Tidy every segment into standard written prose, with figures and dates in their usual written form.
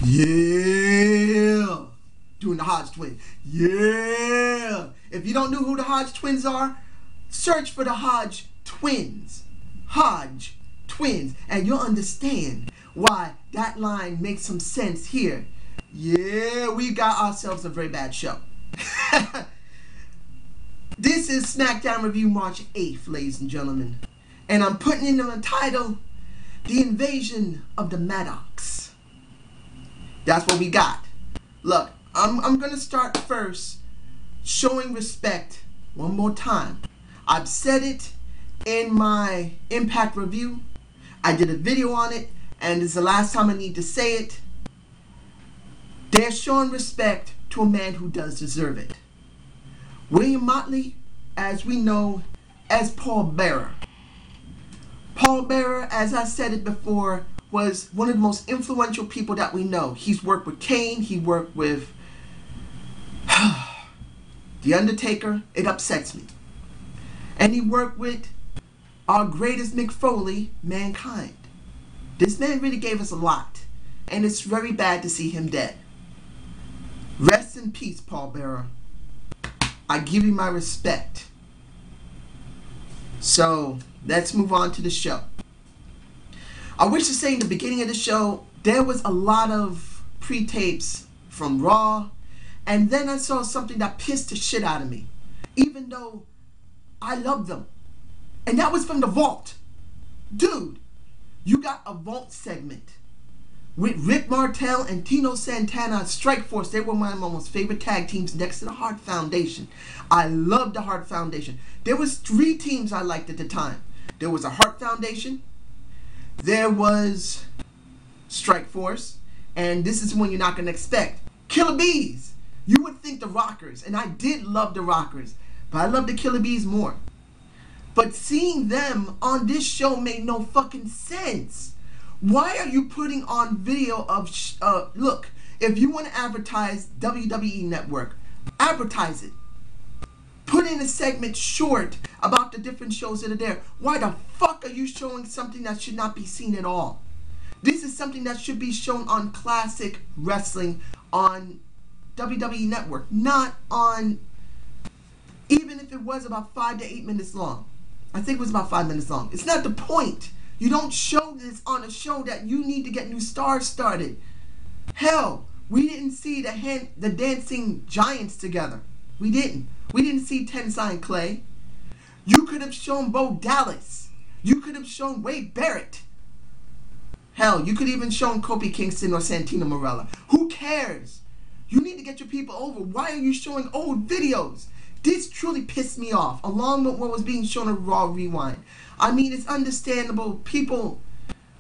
Yeah. Doing the Hodge twins. Yeah. If you don't know who the Hodge twins are, search for the Hodge twins. Hodge twins. And you'll understand why that line makes some sense here. Yeah, we got ourselves a very bad show. This is Smackdown Review March 8th, ladies and gentlemen. And I'm putting in the title, The Invasion of the Maddox. That's what we got. Look, I'm going to start first showing respect one more time. I've said it in my Impact review. I did a video on it, and it's the last time I need to say it. They're showing respect to a man who does deserve it. William Motley, as we know, as Paul Bearer. Paul Bearer, as I said it before, was one of the most influential people that we know. He's worked with Kane, he worked with The Undertaker. It upsets me. And he worked with our greatest Mick Foley, Mankind. This man really gave us a lot, and it's very bad to see him dead. Rest in peace, Paul Bearer. I give you my respect. So, let's move on to the show. I wish to say in the beginning of the show, there was a lot of pre-tapes from Raw, and then I saw something that pissed the shit out of me, even though I love them. And that was from the Vault. Dude, you got a Vault segment with Rick Martel and Tino Santana, Strike Force. They were one of my most favorite tag teams next to the Hart Foundation. I loved the Hart Foundation. There was 3 teams I liked at the time. There was a Hart Foundation, there was Strike Force, and this is one you're not going to expect. Killer Bees. You would think the Rockers, and I did love the Rockers, but I love the Killer Bees more. But seeing them on this show made no fucking sense. Why are you putting on video of, look, if you want to advertise WWE Network, advertise it. Put in a segment short about the different shows that are there. Why the fuck are you showing something that should not be seen at all? This is something that should be shown on Classic Wrestling on WWE Network, not on, even if it was about 5 to 8 minutes long. I think it was about 5 minutes long. It's not the point. You don't show this on a show that you need to get new stars started. Hell, we didn't see the Dancing Giants together. We didn't. We didn't see Tensai and Clay. You could have shown Bo Dallas. You could have shown Wade Barrett. Hell, you could even shown Kofi Kingston or Santino Marella. Who cares? You need to get your people over. Why are you showing old videos? This truly pissed me off, along with what was being shown on Raw Rewind. I mean, it's understandable. People,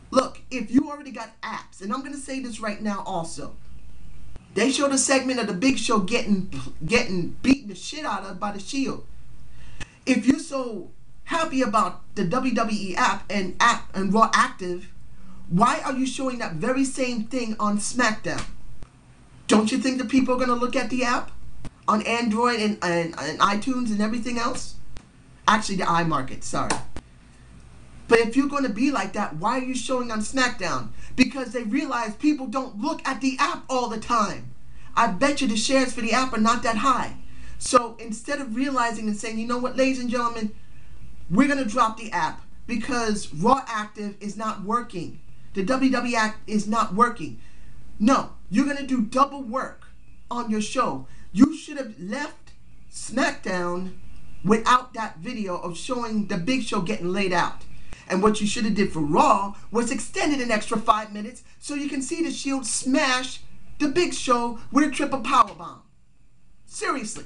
look, if you already got apps, and I'm going to say this right now also. They showed a segment of the Big Show getting beaten the shit out of by the Shield. If you're so happy about the WWE app and Raw Active, why are you showing that very same thing on SmackDown? Don't you think the people are going to look at the app on Android and iTunes and everything else? Actually, the iMarket, sorry. But if you're going to be like that, why are you showing on SmackDown? Because they realize people don't look at the app all the time. I bet you the shares for the app are not that high. So instead of realizing and saying, you know what, ladies and gentlemen, we're going to drop the app because Raw Active is not working. The WWE app is not working. No, you're going to do double work on your show. You should have left SmackDown without that video of showing the Big Show getting laid out. And what you should have did for Raw was extended an extra 5 minutes so you can see the Shield smash the Big Show with a triple powerbomb. Seriously.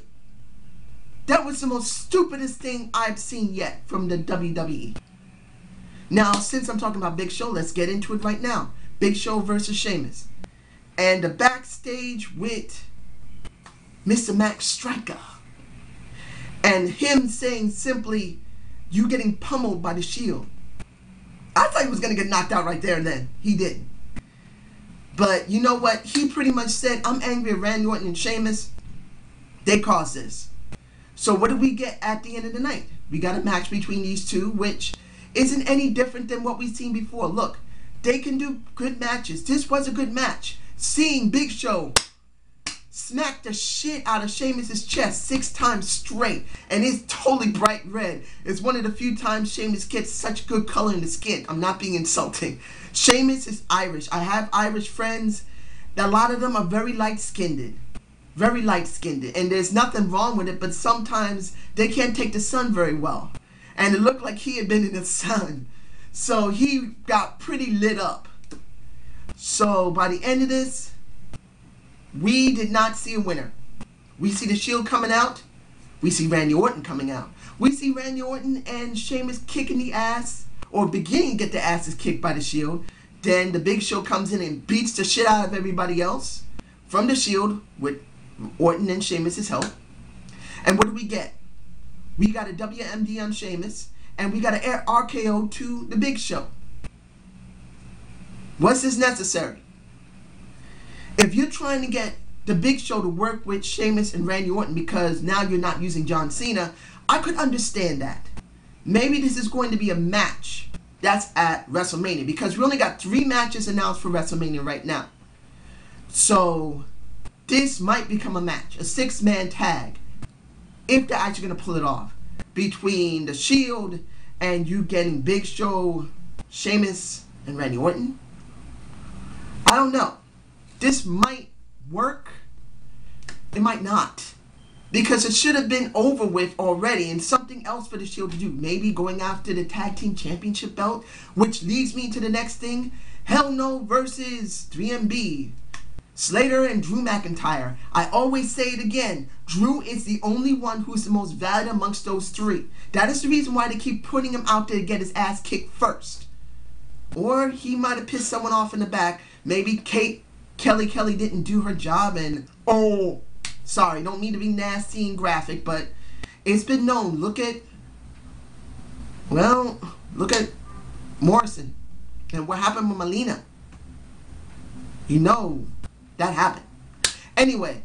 That was the most stupidest thing I've seen yet from the WWE. Now, since I'm talking about Big Show, let's get into it right now. Big Show versus Sheamus. And the backstage with Mr. Max Striker. And him saying simply, you getting pummeled by the Shield. I thought he was going to get knocked out right there and then. He didn't. But you know what? He pretty much said, I'm angry at Randy Orton and Sheamus. They caused this. So what did we get at the end of the night? We got a match between these two, which isn't any different than what we've seen before. Look, they can do good matches. This was a good match. seeing Big Show smack the shit out of Sheamus's chest 6 times straight, and it's totally bright red. It's one of the few times Sheamus gets such good color in the skin. I'm not being insulting. Sheamus is Irish. I have Irish friends. A lot of them are very light-skinned. Very light-skinned. And there's nothing wrong with it, but sometimes they can't take the sun very well. And it looked like he had been in the sun. So he got pretty lit up. So by the end of this, we did not see a winner. We see the Shield coming out. We see Randy Orton coming out. We see Randy Orton and Sheamus kicking the ass, or beginning to get the asses kicked by the Shield. Then the Big Show comes in and beats the shit out of everybody else from the Shield with Orton and Sheamus' help. And what do we get? We got a WMD on Sheamus, and we got an RKO to the Big Show. Was this necessary? If you're trying to get the Big Show to work with Sheamus and Randy Orton because now you're not using John Cena, I could understand that. Maybe this is going to be a match that's at WrestleMania, because we only got 3 matches announced for WrestleMania right now. So this might become a match, a 6-man tag, if they're actually going to pull it off, between the Shield and you getting Big Show, Sheamus, and Randy Orton. I don't know. This might work. It might not. Because it should have been over with already, and something else for the Shield to do. Maybe going after the Tag Team Championship belt, which leads me to the next thing. Hell No versus 3MB. Slater and Drew McIntyre. I always say it again. Drew is the only one who's the most valued amongst those 3. That is the reason why they keep putting him out there to get his ass kicked first. Or he might have pissed someone off in the back. Maybe Kelly didn't do her job, and sorry, don't mean to be nasty and graphic, but it's been known. Look at Morrison and what happened with Melina. You know that happened. Anyway,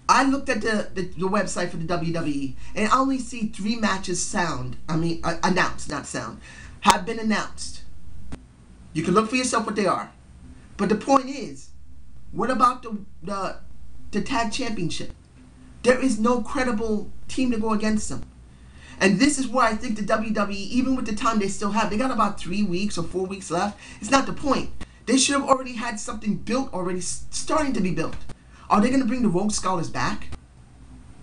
I looked at the website for the WWE, and I only see 3 matches announced, not sound, have been announced. You can look for yourself what they are. But the point is, what about the tag championship? There is no credible team to go against them. And this is where I think the WWE, even with the time they still have, they got about 3 weeks or 4 weeks left. It's not the point. They should have already had something built already, starting to be built. Are they going to bring the Rogue Scholars back?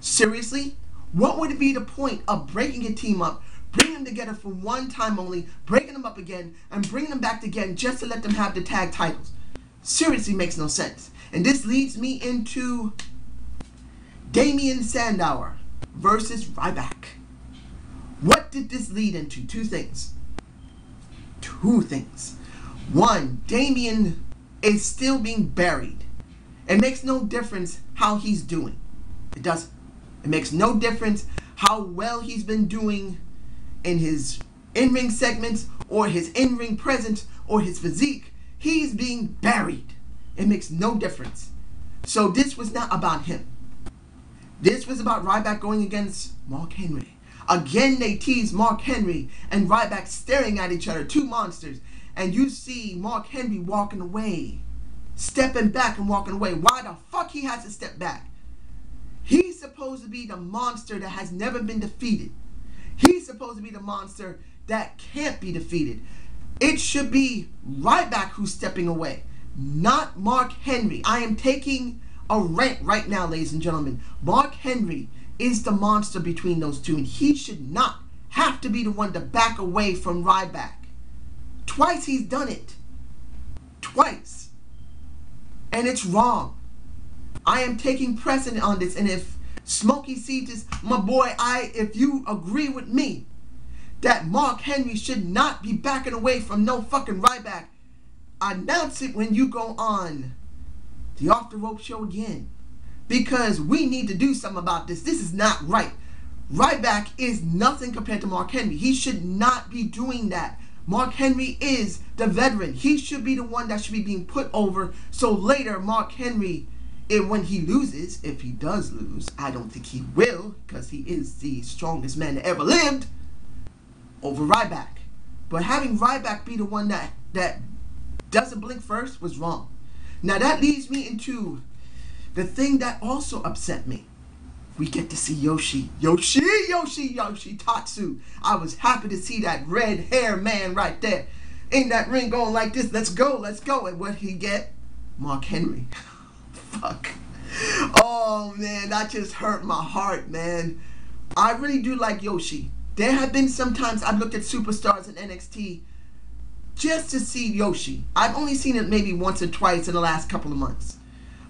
Seriously? What would be the point of breaking a team up, bringing them together for one time only, breaking them up again, and bringing them back again just to let them have the tag titles? Seriously makes no sense. And this leads me into Damien Sandow versus Ryback. What did this lead into? 2 things. 2 things. 1, Damien is still being buried. It makes no difference how he's doing. It doesn't. It makes no difference how well he's been doing in his in-ring segments or his in-ring presence or his physique. He's being buried. It makes no difference. So this was not about him. This was about Ryback going against Mark Henry. Again, they tease Mark Henry and Ryback staring at each other, 2 monsters. And you see Mark Henry walking away, stepping back and walking away. Why the fuck he has to step back? He's supposed to be the monster that has never been defeated. He's supposed to be the monster that can't be defeated. It should be Ryback who's stepping away, not Mark Henry. I am taking a rant right now, ladies and gentlemen. Mark Henry is the monster between those 2, and he should not have to be the one to back away from Ryback. Twice he's done it. Twice. And it's wrong. I am taking precedent on this, and if Smokey sees this, my boy, if you agree with me that Mark Henry should not be backing away from no fucking Ryback, announce it when you go on the Off the Rope show again. Because we need to do something about this. This is not right. Ryback is nothing compared to Mark Henry. He should not be doing that. Mark Henry is the veteran. He should be the one that should be being put over. So later, Mark Henry, when he loses, if he does lose, I don't think he will, because he is the strongest man that ever lived, over Ryback. But having Ryback be the one that doesn't blink first was wrong. Now that leads me into the thing that also upset me. We get to see Yoshi Tatsu. I was happy to see that red hair man right there in that ring going like this. Let's go. And what he get? Mark Henry. Fuck. Oh man, that just hurt my heart, man. I really do like Yoshi. There have been some times I've looked at superstars in NXT just to see Yoshi. I've only seen it maybe once or twice in the last couple of months.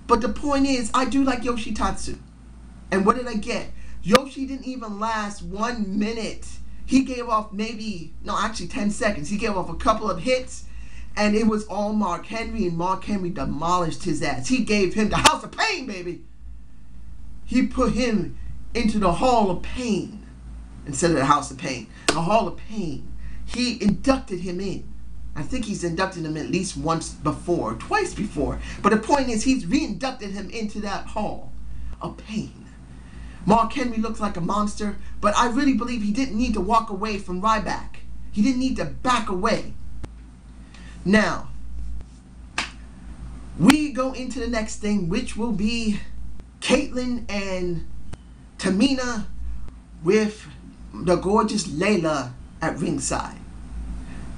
But the point is, I do like Yoshi Tatsu. And what did I get? Yoshi didn't even last 1 minute. He gave off 10 seconds. He gave off a couple of hits, and it was all Mark Henry, and Mark Henry demolished his ass. He gave him the House of Pain, baby. He put him into the Hall of Pain instead of the House of Pain. The Hall of Pain. He inducted him in. I think he's inducted him at least twice before. But the point is, he's re-inducted him into that Hall of Pain. Mark Henry looks like a monster, but I really believe he didn't need to walk away from Ryback. He didn't need to back away. Now, we go into the next thing, which will be Caitlyn and Tamina with the gorgeous Layla at ringside.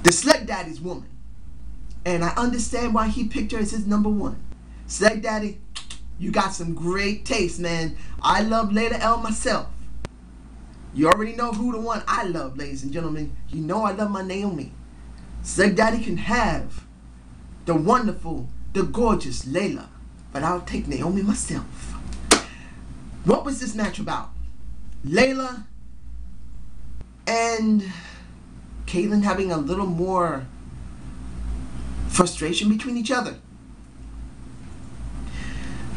The Sled Daddy's woman. And I understand why he picked her as his number one. Sled Daddy, you got some great taste, man. I love Layla L myself. You already know who the one I love, ladies and gentlemen. You know I love my Naomi. Sled Daddy can have the wonderful, the gorgeous Layla, but I'll take Naomi myself. What was this match about? Layla and Caitlyn having a little more frustration between each other.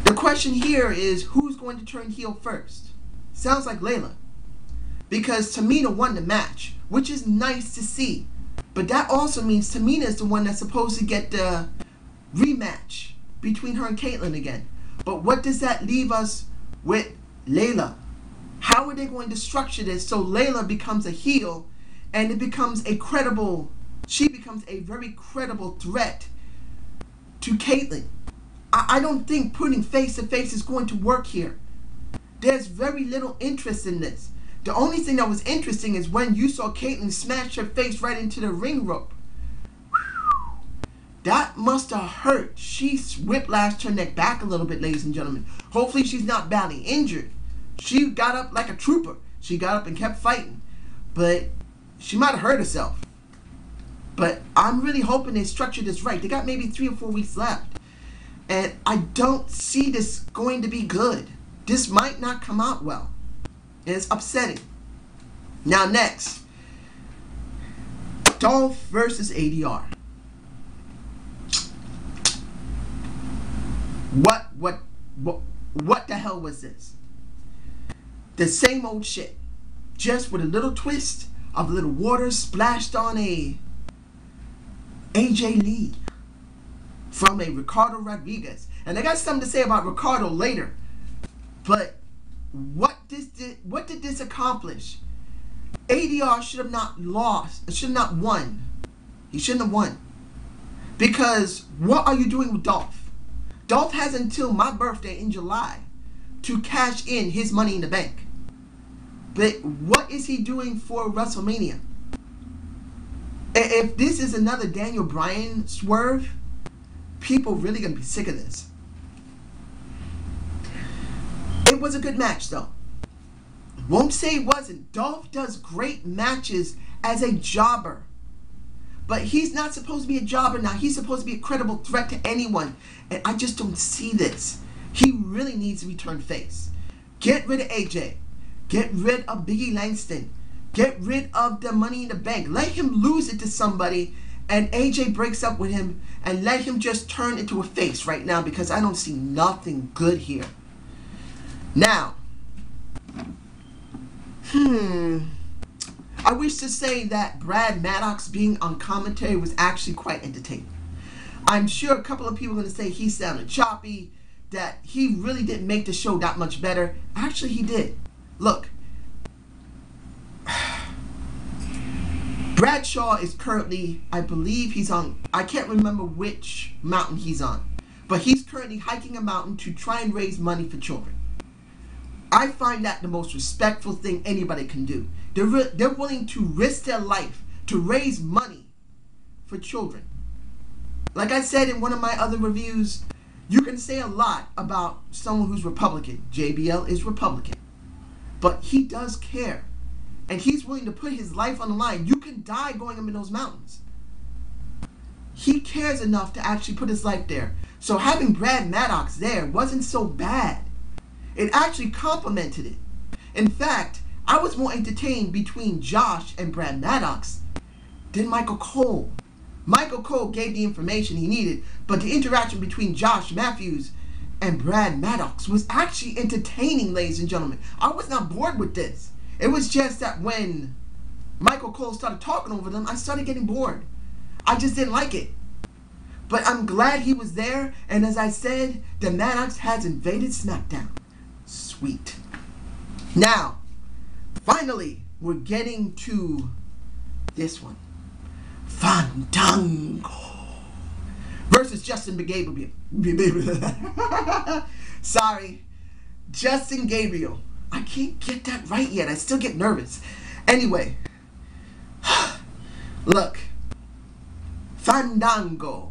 The question here is, who's going to turn heel first? Sounds like Layla. Because Tamina won the match, which is nice to see. But that also means Tamina is the one that's supposed to get the rematch between her and Caitlyn again. But what does that leave us with Layla? How are they going to structure this so Layla becomes a heel and it becomes she becomes a very credible threat to Caitlyn? I don't think putting face to face is going to work here. There's very little interest in this. The only thing that was interesting is when you saw Caitlyn smash her face right into the ring rope. That must have hurt. She whiplashed her neck back a little bit, ladies and gentlemen. Hopefully she's not badly injured. She got up like a trooper. She got up and kept fighting. But she might have hurt herself. But I'm really hoping they structured this right. They got maybe 3 or 4 weeks left. And I don't see this going to be good. This might not come out well. And it's upsetting. Now next, Dolph versus ADR. What the hell was this? The same old shit, just with a little twist of a little water splashed on a AJ Lee from a Ricardo Rodriguez. And I got something to say about Ricardo later. But what did this accomplish? ADR should have not won. He shouldn't have won. Because what are you doing with Dolph? Dolph has until my birthday in July to cash in his Money in the Bank. But what is he doing for WrestleMania? If this is another Daniel Bryan swerve, people really gonna be sick of this. It was a good match though. Won't say it wasn't. Dolph does great matches as a jobber. But he's not supposed to be a jobber now. He's supposed to be a credible threat to anyone. And I just don't see this. He really needs to return face. Get rid of AJ. Get rid of Biggie Langston. Get rid of the Money in the Bank. Let him lose it to somebody and AJ breaks up with him, and let him just turn into a face right now, because I don't see nothing good here. Now, I wish to say that Brad Maddox being on commentary was actually quite entertaining. I'm sure a couple of people are going to say he sounded choppy, that he really didn't make the show that much better. Actually, he did. Look, Bradshaw is currently, I believe he's on, I can't remember which mountain he's on, but he's currently hiking a mountain to try and raise money for children. I find that the most respectful thing anybody can do. They're willing to risk their life to raise money for children. Like I said in one of my other reviews, you can say a lot about someone who's Republican. JBL is Republican. But he does care. And he's willing to put his life on the line. You can die going up in those mountains. He cares enough to actually put his life there. So having Brad Maddox there wasn't so bad. It actually complemented it. In fact, I was more entertained between Josh and Brad Maddox than Michael Cole. Michael Cole gave the information he needed, but the interaction between Josh Matthews and Brad Maddox was actually entertaining, ladies and gentlemen. I was not bored with this. It was just that when Michael Cole started talking over them, I started getting bored. I just didn't like it. But I'm glad he was there, and as I said, the Maddox has invaded SmackDown. Sweet. Now, finally, we're getting to this one. Fandango versus Justin Gabriel. Sorry, Justin Gabriel. I can't get that right yet. I still get nervous. Anyway, look, Fandango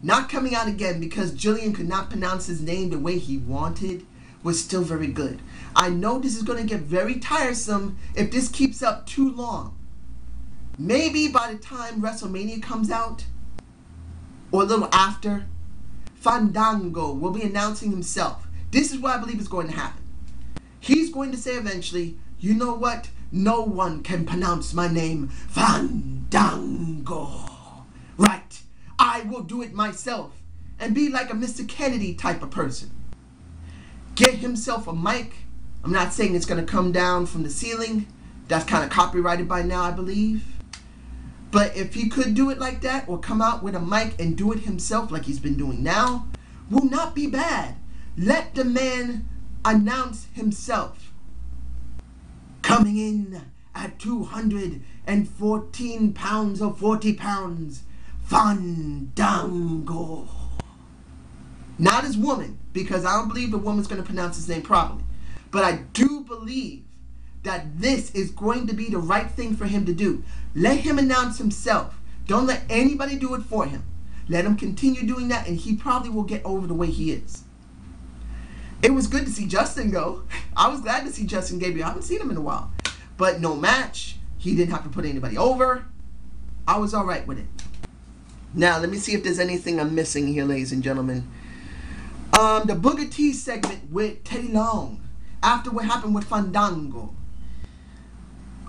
not coming out again because Julian could not pronounce his name the way he wanted was still very good. I know this is going to get very tiresome if this keeps up too long. Maybe by the time WrestleMania comes out, or a little after, Fandango will be announcing himself. This is what I believe is going to happen. He's going to say eventually, you know what? No one can pronounce my name, Fandango. Right, I will do it myself and be like a Mr. Kennedy type of person. Get himself a mic. I'm not saying it's going to come down from the ceiling. That's kind of copyrighted by now, I believe. But if he could do it like that, or come out with a mic and do it himself like he's been doing now, will not be bad. Let the man announce himself. Coming in at 214 pounds or 40 pounds, Fandango. Not his woman, because I don't believe the woman's going to pronounce his name properly. But I do believe that this is going to be the right thing for him to do. Let him announce himself. Don't let anybody do it for him. Let him continue doing that, and he probably will get over the way he is. It was good to see Justin go. I was glad to see Justin Gabriel. I haven't seen him in a while. But no match. He didn't have to put anybody over. I was all right with it. Now, let me see if there's anything I'm missing here, ladies and gentlemen. The Booker T segment with Teddy Long after what happened with Fandango.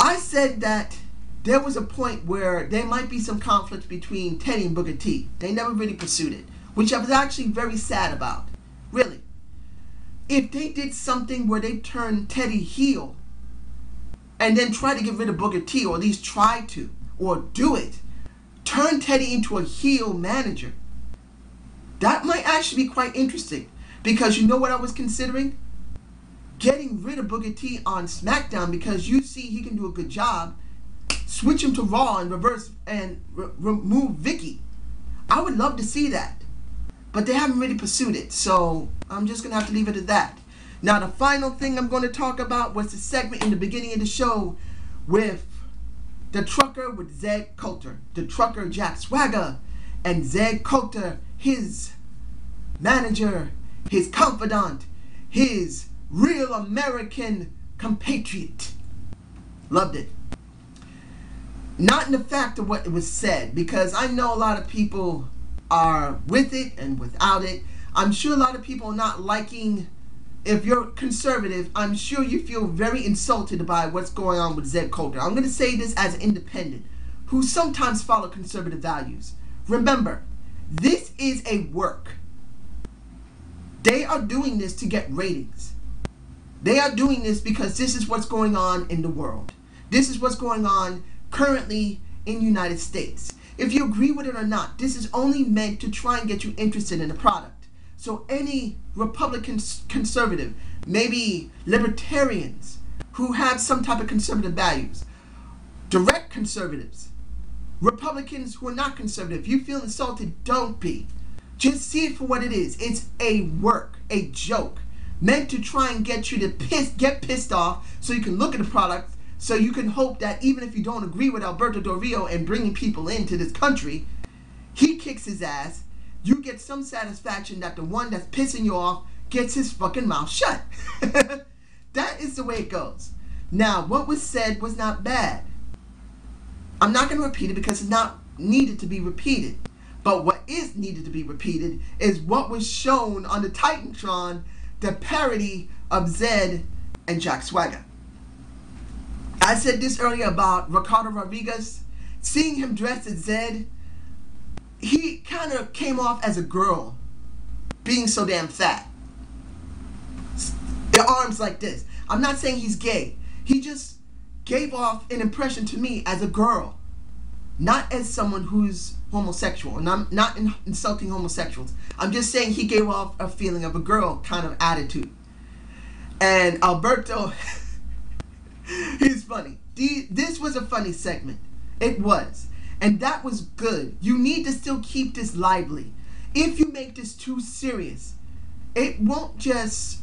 I said that there was a point where there might be some conflict between Teddy and Booker T. They never really pursued it, which I was actually very sad about. Really. If they did something where they turned Teddy heel and then try to get rid of Booker T, or at least try to, or do it, turn Teddy into a heel manager, that might actually be quite interesting. Because you know what I was considering? Getting rid of Booker T on SmackDown, because you see he can do a good job. Switch him to Raw and reverse and remove Vicky. I would love to see that. But they haven't really pursued it, so I'm just going to have to leave it at that. Now, the final thing I'm going to talk about was the segment in the beginning of the show with the trucker with Zed Coulter. The trucker Jack Swagger and Zed Coulter, his manager, his confidant, his real American compatriot. Loved it. Not in the fact of what it was said, because I know a lot of people are with it and without it. I'm sure a lot of people are not liking, if you're conservative, I'm sure you feel very insulted by what's going on with Zed Coulter. I'm going to say this as an independent who sometimes follow conservative values. Remember, this is a work. They are doing this to get ratings. They are doing this because this is what's going on in the world. This is what's going on currently in the United States. If you agree with it or not, this is only meant to try and get you interested in the product. So any Republican conservative, maybe libertarians who have some type of conservative values, direct conservatives, Republicans who are not conservative, if you feel insulted, don't be. Just see it for what it is. It's a work, a joke, meant to try and get you to get pissed off so you can look at the product, so you can hope that even if you don't agree with Alberto Del Rio and bringing people into this country, he kicks his ass. You get some satisfaction that the one that's pissing you off gets his fucking mouth shut. That is the way it goes. Now, what was said was not bad. I'm not going to repeat it because it's not needed to be repeated. But what is needed to be repeated is what was shown on the Titantron, the parody of Zed and Jack Swagger. I said this earlier about Ricardo Rodriguez. Seeing him dressed as Zed, he kind of came off as a girl, being so damn fat. The arms like this. I'm not saying he's gay. He just gave off an impression to me as a girl, not as someone who's homosexual. And I'm not insulting homosexuals. I'm just saying he gave off a feeling of a girl kind of attitude. And Alberto, he's funny. This was a funny segment. It was. And that was good. You need to still keep this lively. If you make this too serious, it won't just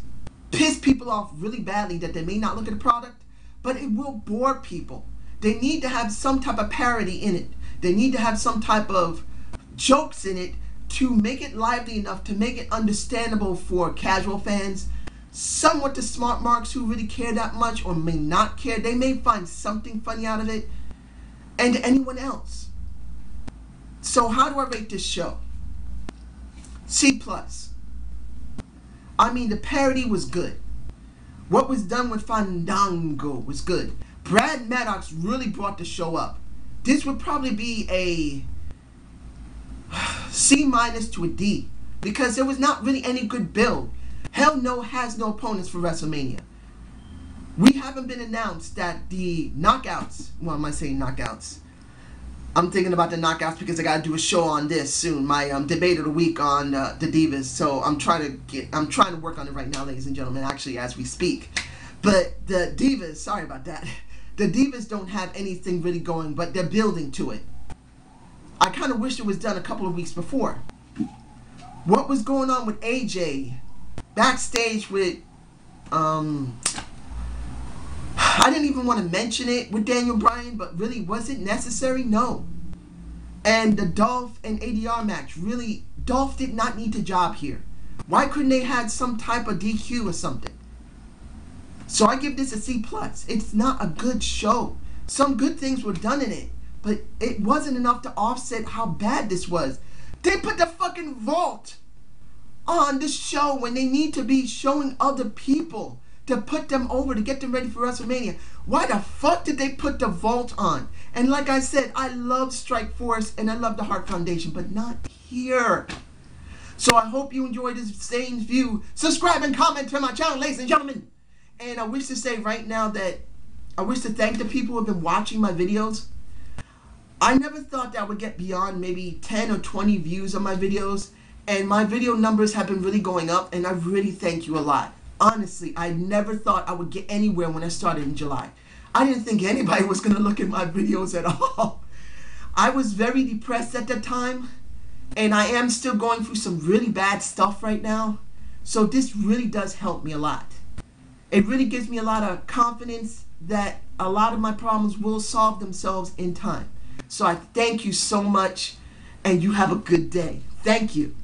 piss people off really badly that they may not look at the product, but it will bore people. They need to have some type of parody in it. They need to have some type of jokes in it to make it lively enough to make it understandable for casual fans. Somewhat the smart marks who really care that much or may not care, they may find something funny out of it. And anyone else. So how do I rate this show? C+. I mean, the parody was good. What was done with Fandango was good. Brad Maddox really brought the show up. This would probably be a C- to a D, because there was not really any good build. Hell No has no opponents for WrestleMania. We haven't been announced that the knockouts, well, am I saying knockouts? I'm thinking about the knockouts because I gotta do a show on this soon. My debate of the week on the Divas. So I'm trying to work on it right now, ladies and gentlemen. Actually, as we speak. But the Divas, sorry about that. The Divas don't have anything really going, but they're building to it. I kind of wish it was done a couple of weeks before. What was going on with AJ backstage with I didn't even want to mention it with Daniel Bryan, but really, was it necessary? No. And the Dolph and ADR match, really, Dolph did not need to job here. Why couldn't they had some type of DQ or something? So I give this a C+. It's not a good show. Some good things were done in it, but it wasn't enough to offset how bad this was. They put the fucking vault on this show when they need to be showing other people to put them over, to get them ready for WrestleMania. Why the fuck did they put the vault on? And like I said, I love Strike Force and I love the Hart Foundation, but not here. So I hope you enjoyed this Zane's View. Subscribe and comment to my channel, ladies and gentlemen. And I wish to say right now that I wish to thank the people who have been watching my videos. I never thought that I would get beyond maybe 10 or 20 views on my videos. And my video numbers have been really going up, and I really thank you a lot. Honestly, I never thought I would get anywhere when I started in July. I didn't think anybody was going to look at my videos at all. I was very depressed at that time, and I am still going through some really bad stuff right now. So this really does help me a lot. It really gives me a lot of confidence that a lot of my problems will solve themselves in time. So I thank you so much, and you have a good day. Thank you.